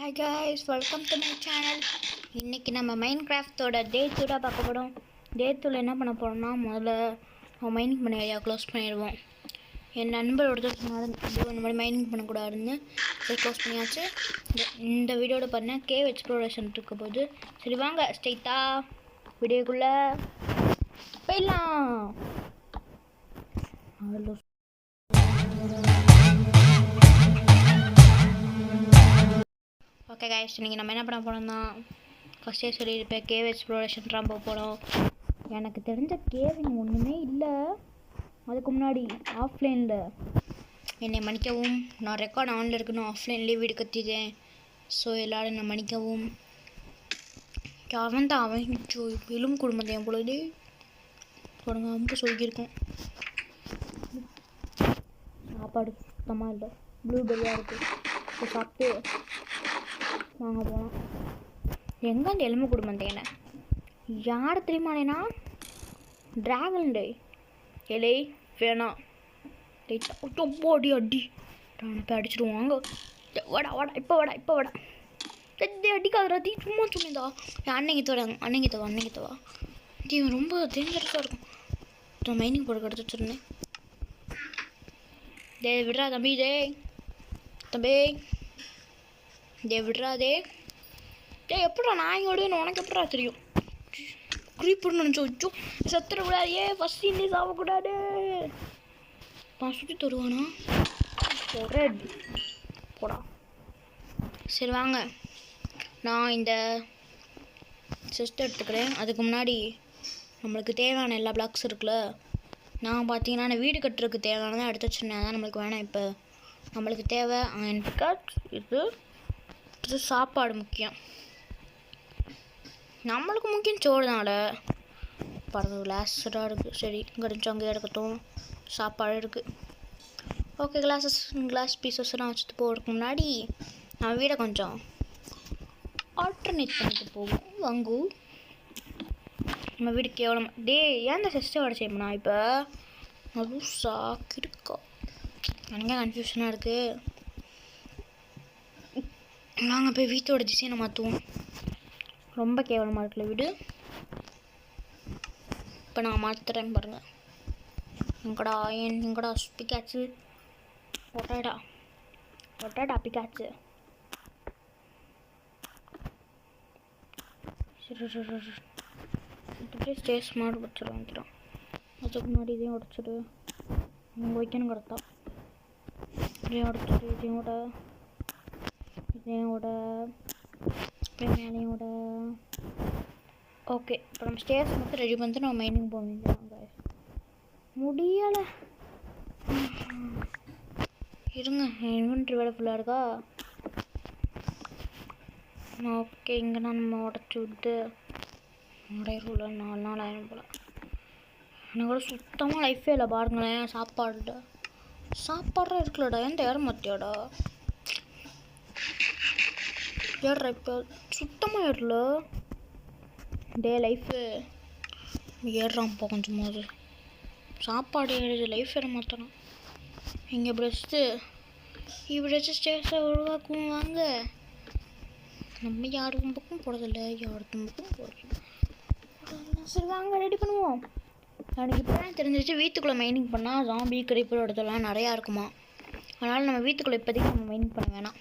Hi guys, welcome to my channel. இன்றைக்கி நம்ம மைன்கிராஃப்டோட டே 2 தான் பார்க்க போகிறோம். டே 2ல் என்ன பண்ண போகிறோம்னா, முதல்ல மைனிங் பண்ண ஏரியா க்ளோஸ் பண்ணிடுவோம். என் நண்பர் ஒருத்தர் சொன்னார் இந்த மாதிரி மைனிங் பண்ணக்கூடாதுன்னு, சரி க்ளோஸ் பண்ணியாச்சு. இந்த வீடியோட பண்ண கேவ் எக்ஸ்ப்ளோரேஷன் இருக்க போது. சரி வாங்க ஸ்ட்ரெயிட்டாக வீடியோக்குள்ளே போயிடலாம். ஓகே காய்ஸ், இன்றைக்கி நம்ம என்ன பண்ண போகிறோம்னா, ஃபஸ்ட்டே சொல்லியிருப்பேன் கேவ் எக்ஸ்ப்ளோரேஷன் தான் போக போகிறோம். எனக்கு தெரிஞ்ச கேவிங் ஒன்றுமே இல்லை. அதுக்கு முன்னாடி ஆஃப்லைனில் என்னை மன்னிக்கவும், நான் ரெக்கார்ட் ஆனில் இருக்குன்னு ஆஃப்லைன்லேயே வீடு கத்திட்டேன். ஸோ எல்லோரும் என்னை மன்னிக்கவும். அவன் தான் எலும் குடும்பத்தை என் பொழுது தொடங்க ரொம்ப சொல்லியிருக்கோம். சாப்பாடு சுத்தமாக இல்லை, ப்ளூபெரியாக இருக்குது. ஸோ சாப்பிட்டு வாங்க போகலாம். எங்கே அந்த எலும்பு குடும்பத்தேனை யார் தெரியுமானேனா, ட்ராகன் டே எலை வேணாம் போடி அடி போய் அடிச்சிடுவாங்க. வாடா வாடா இப்போ வாடா அடிக்காதரா தீ சும்மா சொன்னதா. அன்னைக்கு தவா தீ ரொம்ப டேஞ்சரஸாக இருக்கும். மைனிங் போட எடுத்து வச்சுருந்தேன். விடுறா தம்பி விடுறாதே. எப்படா நாயோடுன்னு உனக்கு எப்படா தெரியும்? குறிப்பிட்டு நினச்சோ சத்துற கூடாதே, ஃபஸ்ட் இன்னே சாப்பிடக்கூடாது. சுற்றி தருவானா போடா. சரி வாங்க, நான் இந்த செஸ்ட் எடுத்துக்கிறேன். அதுக்கு முன்னாடி நம்மளுக்கு தேவையான எல்லா பிளாக்ஸ் இருக்குல்ல, நான் பார்த்தீங்கன்னா நான் வீடு கட்டுறதுக்கு தேவையானதான் எடுத்து வச்சுருந்தேன். அதான் நம்மளுக்கு வேணாம். இப்போ நம்மளுக்கு தேவை இது சாப்பாடு முக்கியம். நம்மளுக்கு முக்கியம் சோறுனால பறந்து கிளாஸாக இருக்குது. சரி இங்கே அங்கே எடுக்கட்டும், சாப்பாடு இருக்குது. ஓகே, கிளாஸ் பீசஸ்லாம் வச்சுட்டு போகிறதுக்கு முன்னாடி நான் வீடை கொஞ்சம் ஆல்டர்னேட் பண்ணிட்டு போவோம். வாங்கு நம்ம வீடு கேவலமாக ஏன் இந்த சிஸ்டமோட செய்யணும்னா இப்போ அதுவும் சாக்கிருக்கா. எனக்கே கன்ஃபியூஷனாக இருக்குது. நாங்கள் போய் வீட்டோட டிசைனை மாற்றுவோம். ரொம்ப கேவலமாக இருக்குல்ல வீடு. இப்போ நான் மாற்றுறேன் பாருங்கள். எங்கடா பிக்காச்சு ஒட்டாடா பிக்காச்சு. இப்படியே ஸ்டேஸ் மாடு வச்சுருவோம். அதுக்கு முன்னாடி இதையும் உடச்சிடு. இங்கே வைக்கணும் கரெக்டா. இதையும் உடச்சிடு, இதையும் விட மேலேயும் விட. ஓகே, இப்போ நம்ம ஸ்டேஸ் மட்டும் ரெடி பண்ணிட்டு நம்ம மைனிங் போக வேண்டியதாங்க. முடியலை இருங்க, இன்வென்ட்ரி வேலை ஃபுல்லாக இருக்கா. ஓகே, இங்கேனா நம்ம உடச்சி விட்டு உடையில 4 நாள் ஆயிரம் போல். எனக்கு கூட சுத்தமாக லைஃபே இல்லை பாருங்களேன். சாப்பாடுலாம் இருக்குல்லடா, ஏன் ஏற மாட்டியாடா? ஏறுற இப்போ சுத்தமாக ஏறல லைஃபு. ஏறுறான்ப்பா கொஞ்சமாவது. சாப்பாடு ஏறுது, லைஃப் ஏற மாட்டானா. இங்கே இப்படியாச்சும் ஸ்டேஸை உருவாக்கும். வாங்க, நம்ம யாருக்கும் பக்கம் போடுறதில்ல, யாருக்கும் பக்கம் போடுறது. சரி வாங்க ரெடி பண்ணுவோம். எனக்கு இப்போ தான் தெரிஞ்சிச்சு, வீட்டுக்குள்ளே மைனிங் பண்ணால் ஜாம்பி கிரீப்பர் இடத்துலாம் நிறையா இருக்குமா. அதனால் நம்ம வீட்டுக்குள்ளே இப்போதைக்கு நம்ம மைனிங் பண்ண வேணாம்.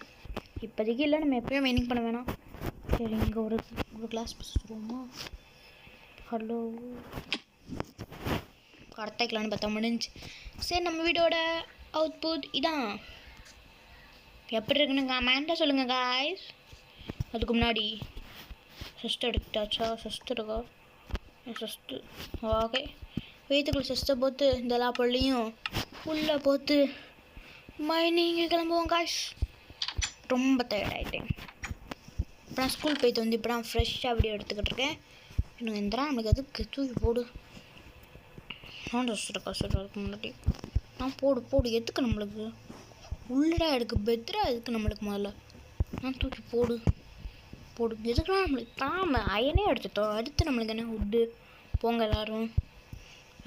இப்போதைக்கு இல்லை, நம்ம எப்போயும் மைனிங் பண்ண வேணாம். சரி இங்கே ஒரு கிளாஸ் பேசுவோமா. ஹலோ கடத்தைக்கலான்னு பார்த்தா முடிஞ்சு. சரி, நம்ம வீடோட அவுட்புட் இதான். எப்படி இருக்குன்னு கமெண்ட்டாக சொல்லுங்கள் காய்ஸ். அதுக்கு முன்னாடி செஸ்ட் எடுத்தாச்சா? செஸ்ட் இருக்கா? Chest okay. வீட்டுக்குள்ளே செஸ்ட்டை போட்டு இந்த எல்லா பொருளையும் உள்ளே போட்டு மைனிங் கிளம்புவோம் காய்ஸ். ரொம்ப டயர்ட் ஆகிட்டேன். இப்போ நான் ஸ்கூல் போயிட்டு இப்போ நான் ஃப்ரெஷ்ஷாக வீடியோ எடுத்துக்கிட்டு இருக்கேன். எனக்கு எந்திரா நம்மளுக்கு எதுக்கு தூக்கி போடு. நான் ட்ரெஸ் இருக்கா சொல்கிறதுக்கு முன்னாடி நான் போடு எதுக்கு நம்மளுக்கு உள்ளடா எடுக்கு பெத்ரா எதுக்கு நம்மளுக்கு முதல்ல நான் தூக்கி போடு எதுக்குலாம் நம்மளுக்கு தாம அயனே எடுத்துட்டோம். அடுத்து நம்மளுக்கு என்ன உட்டு போங்க எல்லோரும்.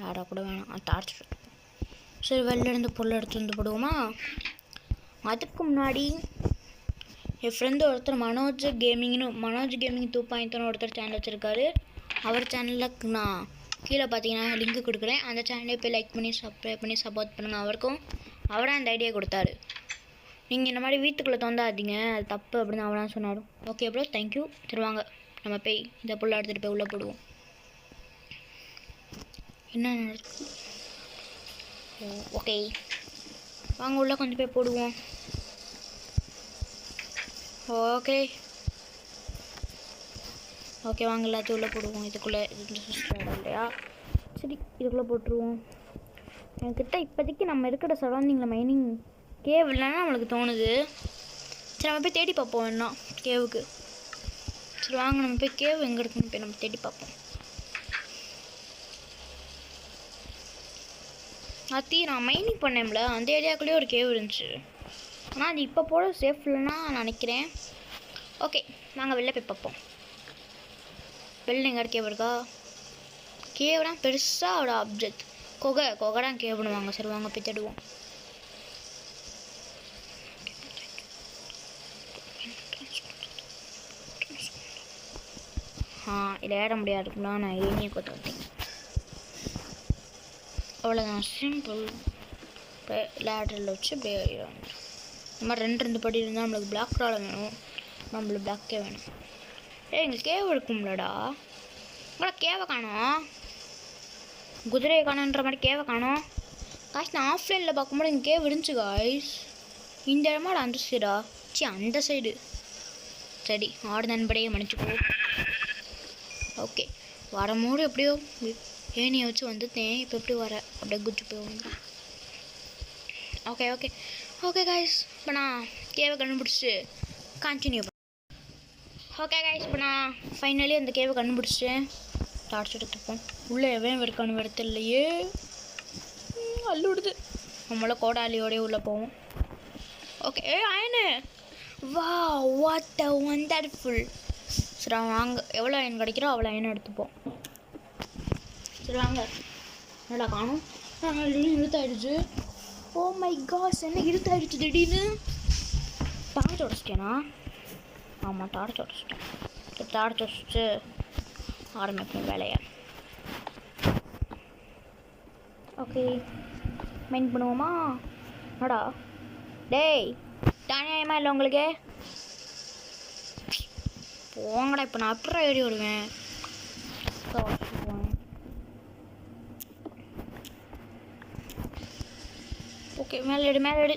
யாரா கூட வேணாம் டார்ச்சர். சரி வெளில இருந்து பொருள் எடுத்து வந்து போடுவோமா. அதுக்கு முன்னாடி என் ஃப்ரெண்டு ஒருத்தர் மனோஜ் கேமிங் 2.0 ஒருத்தர் சேனல் வச்சுருக்காரு. அவர் சேனலில் நான் கீழே பார்த்தீங்கன்னா லிங்க் கொடுக்குறேன். அந்த சேனலே போய் லைக் பண்ணி சப்ஸ்கிரைப் பண்ணி சப்போர்ட் பண்ணுங்கள். அவருக்கும் அவராக அந்த ஐடியா கொடுத்தாரு. நீங்கள் இந்த மாதிரி வீட்டுக்குள்ளே தோந்தாதீங்க, அது தப்பு அப்படின்னு அவராக சொன்னார். Okay bro, thank you. சரி வாங்க நம்ம போய் இந்த புல்லை எடுத்துகிட்டு போய் உள்ளே போடுவோம். என்ன ஓகே வாங்க உள்ளே கொஞ்சம் போய் போடுவோம். ஓகே ஓகே வாங்க எல்லாத்தையும் உள்ளே போடுவோம். இதுக்குள்ளே இது சிஸ்டம் இல்லையா? சரி இதுக்குள்ளே போட்டுருவோம். என்கிட்ட இப்போதைக்கு நம்ம இருக்கிற சரௌண்டிங்கில் மைனிங் கேவ் இல்லைன்னா நம்மளுக்கு தோணுது. சரி நம்ம போய் தேடி பார்ப்போம் என்ன கேவுக்கு. சரி வாங்க நம்ம போய் கேவ் எங்கே இருக்குன்னு போய் நம்ம தேடி பார்ப்போம். நான் மைனிங் பண்ணேன்ல அந்த ஏரியாக்குள்ளேயே ஒரு கேவ் இருந்துச்சு. ஆனால் அது இப்போ போட சேஃப் இல்லைன்னா நான் நினைக்கிறேன். ஓகே நாங்கள் வெளில போய் பார்ப்போம். வெளில எங்கே கேவ் இருக்கா? கேவ்னா பெருசாக ஒரு ஆப்ஜெக்ட் கொகை தான் கேவ் பண்ணுவாங்க. சரி வாங்க போய் தேடுவோம். இதில் ஏற முடியாதுக்குன்னா நான் ஏனியை கொத்து வந்தேன். அவ்வளோதான், சிம்பிள். லேடரில் வச்சு அப்படியே ஏறிடும். இந்த மாதிரி 2 படி இருந்தால் நம்மளுக்கு பிளாக் ராட் வேணும். நம்மளுக்கு பிளாக்கே வேணும். எங்களுக்கு கேவ் இருக்கும்லடா. உங்களா கேவை காணோம், குதிரையை காணுன்ற மாதிரி கேவை காணோம். காய்ஸ் நான் ஆஃப்லைனில் பார்க்கும்போது எங்கள் கேவ் இருந்துச்சு காய்ஸ். இந்த இடமாட அந்த சைடா? அந்த சைடு. சரி ஆடு நண்படையே மன்னிச்சுக்கோ. ஓகே வரும்போது எப்படியோ ஏனியை வச்சு வந்துட்டேன். இப்போ எப்படி வர அப்படியே குச்சி போய் வந்துடும். ஓகே ஓகே ஓகே காய்ஸ் இப்போ நான் கேவை கண்டுபிடிச்சி கண்டினியூ பண்ணேன். ஓகே காய்ஸ் இப்போ நான் ஃபைனலி அந்த கேவை கண்டுபிடிச்சேன். டார்ச் எடுத்துப்போம். உள்ளே எவன் இருக்கானு வரத்து இல்லையே, அல்லுடுது. நம்மள கோடாலியோடய உள்ளே போவோம். ஓகே அயனு வா வாட் அ வண்டர்ஃபுல். சரி வாங்க எவ்வளோ அயன் கிடைக்கிறோ அவ்வளோ அயன் எடுத்துப்போம். சரி வாங்க. என்னடா காணும், திடீர்னு இருத்தாயிடுச்சு. ஓ மை காஸ் என்ன இருத்தாயிடுச்சு திடீர்னு. டார்ச் உடச்சிட்டேனா? ஆமாம் டார்ச் உடச்சிட்டேன். டார்ச் உடச்சிட்டு ஆரம்பிப்போம் வேலையை. ஓகே மைண்ட் பண்ணுவோமா? என்னடா டேய் தானியமா இல்லை உங்களுக்கு? போங்கடா இப்போ நான் அப்புறம் ஏறி வருவேன். ஓகே மேலே எடு.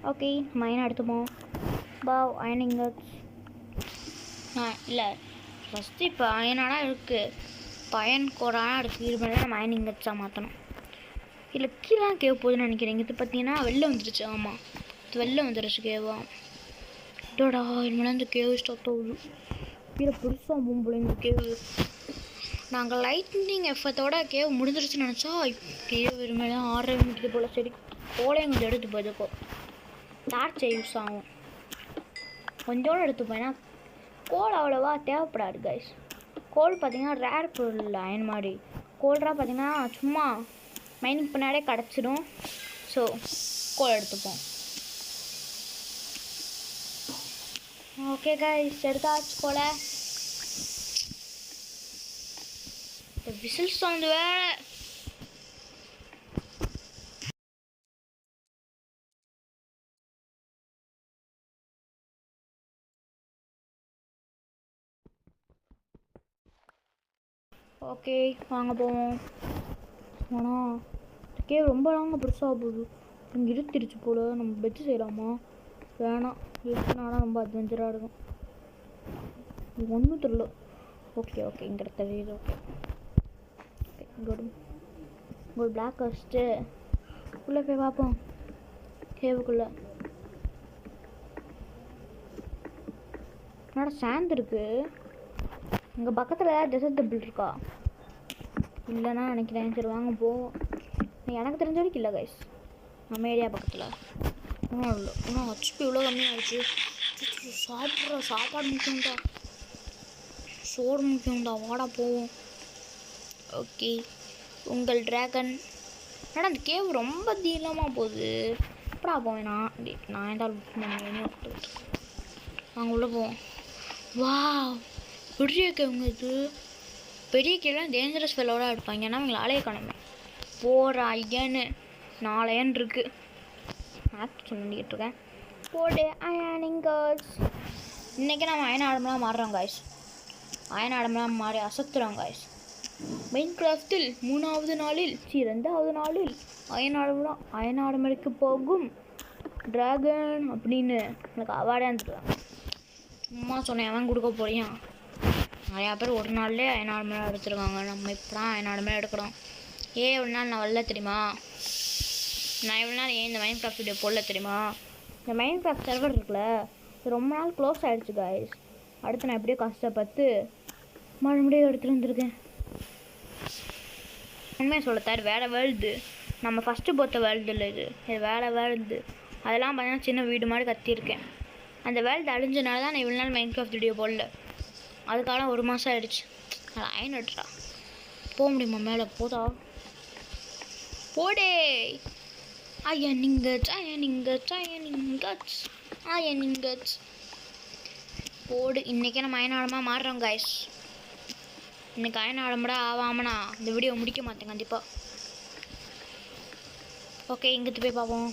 ஓகே நம்ம அயனை எடுத்துப்போம். பாவ் அயனிங்க இல்லை ஃபஸ்ட்டு இப்போ அயனானா இருக்குது, இப்போ அயன் கோரானா இருக்குது. இது மாதிரி நம்ம அயனிங் வச்சா மாற்றணும். இல்லை கீழே கேவ் போகுதுன்னு நினைக்கிறேன். இது பார்த்தீங்கன்னா வெளில வந்துருச்சு. ஆமாம் இது வெளில வந்துருச்சு கேவா. இதோடா இனிமேல் இந்த கேவ் ஸ்டார்ட் ஆகுது. கீழே பெருசாக போகும்போது இந்த கேவ். நாங்கள் லைட்னிங் எஃபத்தோட கேவ் முடிஞ்சிருச்சுன்னு நினச்சா கேவ் இனிமேல் 6 முடிக்குது போல். சரி கோலையும் கொஞ்சம் எடுத்து போயிருக்கோ. டார்ச்சை யூஸ் ஆகும் கொஞ்சோடு எடுத்துப்போம். ஏன்னா கோல் அவ்வளோவா தேவைப்படாது கைஸ். கோல் பார்த்திங்கன்னா ரேர் பொருள் அயன் மாதிரி. கோல்ராக பார்த்திங்கன்னா சும்மா மைனிங் பண்ணாலே கிடச்சிடும். ஸோ கோல் எடுத்துப்போம். ஓகே கைஸ் எடுத்தாச்சு கோலை. இந்த விசில் சவுண்டு வேற. ஓகே வாங்க போவோம். ஆனால் கேவ் ரொம்ப லாங்க பெருசாக போகுது. இங்கே இருத்திருச்சு போல். நம்ம பெட்டு செய்யலாமா? வேணாம், இருக்குனால ரொம்ப அட்வென்ச்சராக இருக்கும். ஒன்றும் தெரியல. ஓகே இங்கே தெரியுது. ஓகே இங்கே ஒரு பிளாக் வச்சுட்டு உள்ளே போய் பார்ப்போம் கேவுக்குள்ளே. என்னோட சாந்து இருக்குது. இங்கே பக்கத்தில் டெசர்ட் டெம்பிள் இருக்கா? இல்லைன்னா நினைக்கிறேன். சரி வாங்க போ. எனக்கு தெரிஞ்ச வரைக்கும் இல்லை கைஸ் நம்ம ஏரியா பக்கத்தில். இன்னும் இல்லை. இன்னும் ஹெச்பி இவ்வளோ கம்மியாகிடுச்சு. சாப்பாடு முக்கியம்டா, சோறு முக்கியம்டா. வாடா போவோம். ஓகே உங்கள் ட்ராகன். ஆனால் அந்த கேவ் ரொம்ப தீலமாக போகுது. எப்படா போவேன் நான் ஏதாவது புக் பண்ணி நாங்கள் உள்ளே போவோம். வா பெரிய கேவுங்க இது. பெரிய கேலாம் டேஞ்சரஸ் ஃபெல்லோடாக இருப்பாங்க. ஏன்னா அவங்களை ஆலையை காணுமே போகிற ஐயன்னு 4 அயன் இருக்குது. ஆக்ட் சொல்லிக்கிட்டு இருக்கேன். போடு அயனிங் கேர்ள்ஸ். இன்றைக்கி நம்ம அயன் ஆடம்லாம் மாறுறோம் காய்ஸ். அயன் ஆடம்லாம் மாறி அசத்துறோம் காய்ஸ். மைன்கிராஃப்டில் 3வது நாளில் 2வது நாளில் அயன் ஆடமருக்கு போகும் ட்ராகன் அப்படின்னு எனக்கு அவார்டே வந்துருக்காங்க. சும்மா சொன்னேன் அவன் கொடுக்க போறியான். நிறையா பேர் ஒரு நாள்லேயே அயன் ஆடமெல்லாம் எடுத்துருக்காங்க. நம்ம இப்போ தான் அயன் ஆடமெல்லாம் எடுக்கிறோம். ஒரு நாள் நான் வரல தெரியுமா? நான் எவ்வளோ நாள் இந்த மைன்கிராஃப்ட் வீடியோ போடல தெரியுமா? இந்த மைன்கிராஃப்ட் சர்வர் இருக்குல்ல, ரொம்ப நாள் க்ளோஸ் ஆகிடுச்சு காய்ஸ். அடுத்து நான் எப்படியோ கஷ்டப்பட்டு மறுபடியும் எடுத்துகிட்டு வந்திருக்கேன். உண்மையாக சொல்ல வேறு வேர்ல்டு. நம்ம ஃபஸ்ட்டு போத்த வேர்ல்டு இல்லை இது வேறு வேர்ல்டு. அதெல்லாம் பார்த்தீங்கன்னா சின்ன வீடு மாதிரி கத்தியிருக்கேன். அந்த வேர்ல்டு அழிஞ்சனால தான் நான் இவ்வளோ நாள் மைன்கிராஃப்ட் வீடியோ போடல. அதுக்காக 1 மாதம் ஆகிடுச்சு. அது அயன் எடுறா போக முடியுமா மேலே? போதா போடே அயனிங்கட்ஸ் போடு. இன்றைக்கே நம்ம அயன் ஆடமாக மாறுறோம் காய்ஸ். இன்றைக்கி அயன் ஆடம்படா ஆகாமனா இந்த வீடியோ முடிக்க மாட்டேன் கண்டிப்பாக. ஓகே இங்கிட்டு போய் பார்ப்போம்.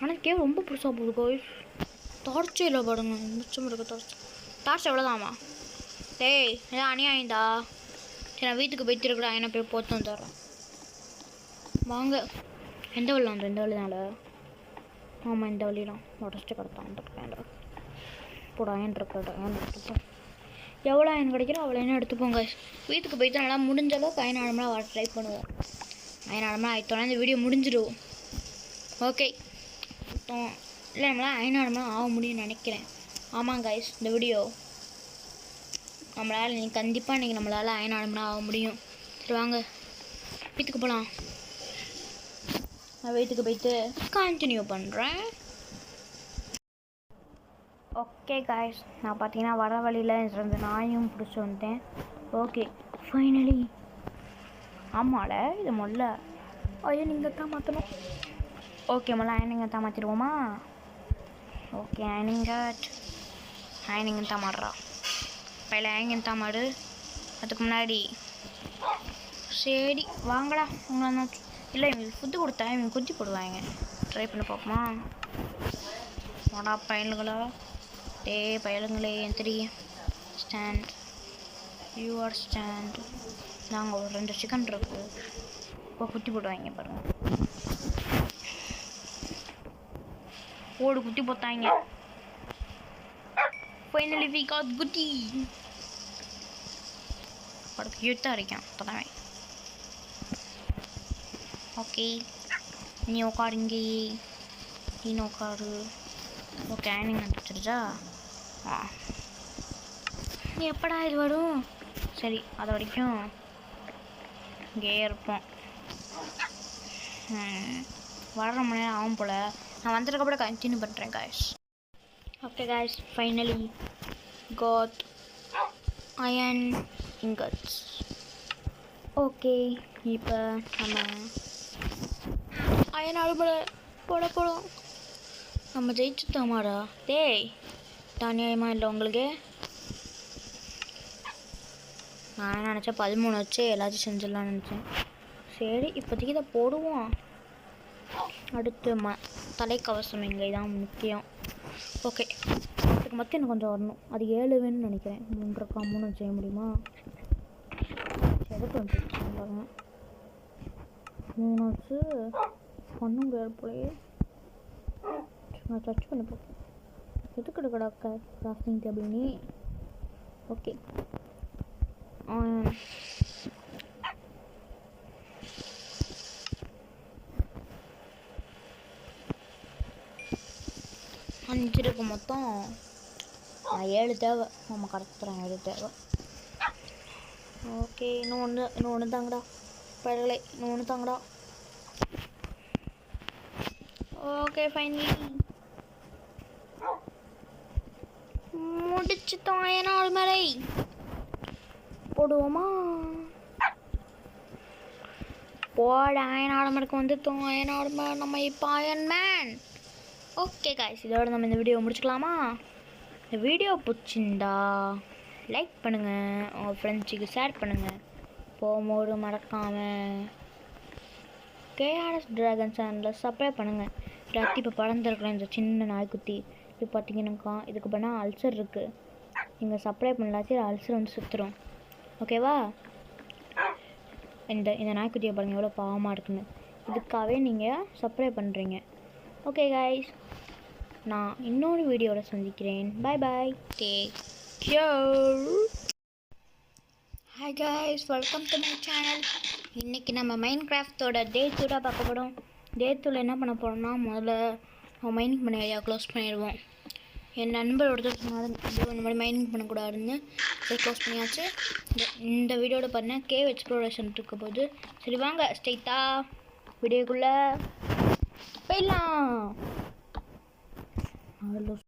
ஆனால் கேவ் ரொம்ப புதுசாக போகுது காய்ஸ். டார்ச்சே இல்லை பாருங்க. மிச்சம் இருக்க டார்ச் எவ்வளோதாம்மா? டேய் ஏதாவது அநியாயம்டா. சரி நான் வீட்டுக்கு போய்ட்டு இருக்கிறேன். அயனை போய் போட்டு வந்துடுறேன் வாங்க. எந்த வழி வந்துடும்? இந்த வழினால ஆமாம் இந்த வழி தான். உடச்சிட்டு கிடத்தான் அந்த வேண்டாம் போட அயன் இருக்கிற அயன் எடுத்துப்போம். எவ்வளோ அயன் கிடைக்கிறோம் அவ்வளோ அயன் எடுத்துப்போங்க. வீட்டுக்கு போய்ட்டு நல்லா முடிஞ்ச அளவுக்கு அயன் ஆடமெல்லாம் வர ட்ரை பண்ணுவோம். அயன் ஆடமெல்லாம் ஆயிட்டோன்னா இந்த வீடியோ முடிஞ்சிடுவோம். ஓகே இல்லை நம்மளால் அயன் ஆடமெல்லாம் ஆக முடியும்னு நினைக்கிறேன். ஆமாம் கைஸ் இந்த வீடியோ நம்மளால் கண்டிப்பாக இன்றைக்கி நம்மளால் அயன் ஆடமெல்லாம் ஆக முடியும். சரி வாங்க வீட்டுக்கு போகலாம். நான் வீட்டுக்கு போயிட்டு கண்டினியூ பண்ணுறேன். ஓகே காய்ஸ் நான் பார்த்தீங்கன்னா வர வழியில் 2 நாயும் பிடிச்சி வந்துட்டேன். Okay finally. ஆமாம்ல இது முதல்ல அயன் இங்கே தான் மாற்றணும். ஓகே முதல்ல அயன் இங்கே தான் மாற்றிடுவோமா? ஓகே அயனிங்க தான் மாடுறா. பையில அயனிங்க தான் மாடு. அதுக்கு முன்னாடி சரி வாங்கடா உங்களை இல்லை இவங்களுக்கு ஃபுட்டு கொடுத்தா இவங்க குத்தி போடுவாங்க. ட்ரை பண்ணி பார்ப்போமா? வாடா பயலுங்களா. பயலுங்களே எந்திரி. Stand your stand. நாங்கள் ஒரு 2 சிக்கன் இருக்குது. இப்போ குத்தி போடுவாங்க பாருங்கள். ஓடு குத்தி போட்டாங்க. ஃபைனலி வி காட் குட்டி. படுத்து கியூட்டாக இருக்கான் இப்போதான். ஓகே நீ உட்காருங்க. நீ உட்காரு. ஓகே அயனிங் வந்துடுச்சா? நீ எப்படா இது வரும்? சரி அது வரைக்கும் இங்கேயே இருப்போம். வளர மணி நேரம் ஆகும் போல். நான் வந்ததுக்கப்புறம் கண்டினியூ பண்ணுறேன் guys. Okay guys finally got iron ingots. ஓகே இப்போ நம்ம அயன் ஆடுபட போகிறோம். நம்ம ஜெயிச்சுட்டோமாடா. டேய் தானியமாக இல்லை உங்களுக்கு? நான் நினச்சேன் 13 வச்சு எல்லாத்தையும் செஞ்சிடலான்னு நினச்சேன். சரி இப்போதைக்கு இதை போடுவோம். அடுத்து தலைக்கவசம் இங்கே தான் முக்கியம். ஓகே அதுக்கு மட்டும் எனக்கு கொஞ்சம் வரணும். அது 7 வேணும்னு நினைக்கிறேன். 3 செய்ய முடியுமா? சரி பாருங்க 3 வச்சு பண்ண முடியாது போலயே. நான் சர்ச் பண்ணி பார்ப்போம். எதுக்கு எடுக்கடா கிராஃப்டிங் டேபிள் நீ? ஓகே 5 இருக்கு மொத்தம். 7 தேவை. நம்ம கடத்துறோம் 7 தேவை. ஓகே இன்னொன்று தாங்கடா பழகலை. இன்னொன்று தாங்கடா. ஓகே ஃபைனலி முடிச்சுட்டோம். ஏன்னா ஒரு மேலே போடுவோமா? போட அயன் ஆர்மருக்கு வந்துட்டோம். அயன் ஆர்மர் நம்ம இப்போ அயன் மேன். ஓகே காய்ஸ், இதோட நம்ம இந்த வீடியோ முடிச்சுக்கலாமா? இந்த வீடியோ பிடிச்சிருந்தா லைக் பண்ணுங்கள், உங்கள் ஃப்ரெண்ட்ஸுக்கு ஷேர் பண்ணுங்கள். போகும்போது மறக்காமல் கேஆர்எஸ் ட்ராகன் சேனலில் சப்ஸ்கிரைப் பண்ணுங்கள். இல்லாட்டி இப்போ பறந்துருக்குற இந்த சின்ன நாய்க்குட்டி இது பார்த்தீங்கன்னாக்கா இதுக்கு பண்ணால் அல்சர் இருக்குது. நீங்கள் சப்ஸ்கிரைப் பண்ணலாச்சு அல்சர் வந்து சுற்றுரும். ஓகேவா? இந்த நாய்க்குட்டியை பாருங்கள் எவ்வளோ பாவமாக இருக்குன்னு. இதுக்காகவே நீங்கள் சப்ஸ்கிரைப் பண்ணுறீங்க. ஓகே கைஸ், நான் இன்னொரு வீடியோவில் சந்திக்கிறேன். Bye bye, take care. Hi guys, welcome to my channel. இன்றைக்கி நம்ம மைண்ட் கிராஃப்டோட டே 2 தான் பார்க்க போகிறோம். டே 2ல் என்ன பண்ண போகிறோம்னா, முதல்ல நம்ம மைனிங் பண்ண ஏரியா க்ளோஸ் பண்ணிடுவோம். என் நண்பரோட இந்த மாதிரி மைனிங் பண்ணக்கூடாதுன்னு க்ளோஸ் பண்ணியாச்சு. இந்த வீடியோட பண்ண கேவ் எக்ஸ்ப்ளோரேஷன் இருக்க போது. சரி வாங்க ஸ்ட்ரைட்டாக வீடியோக்குள்ளே போயிடலாம்.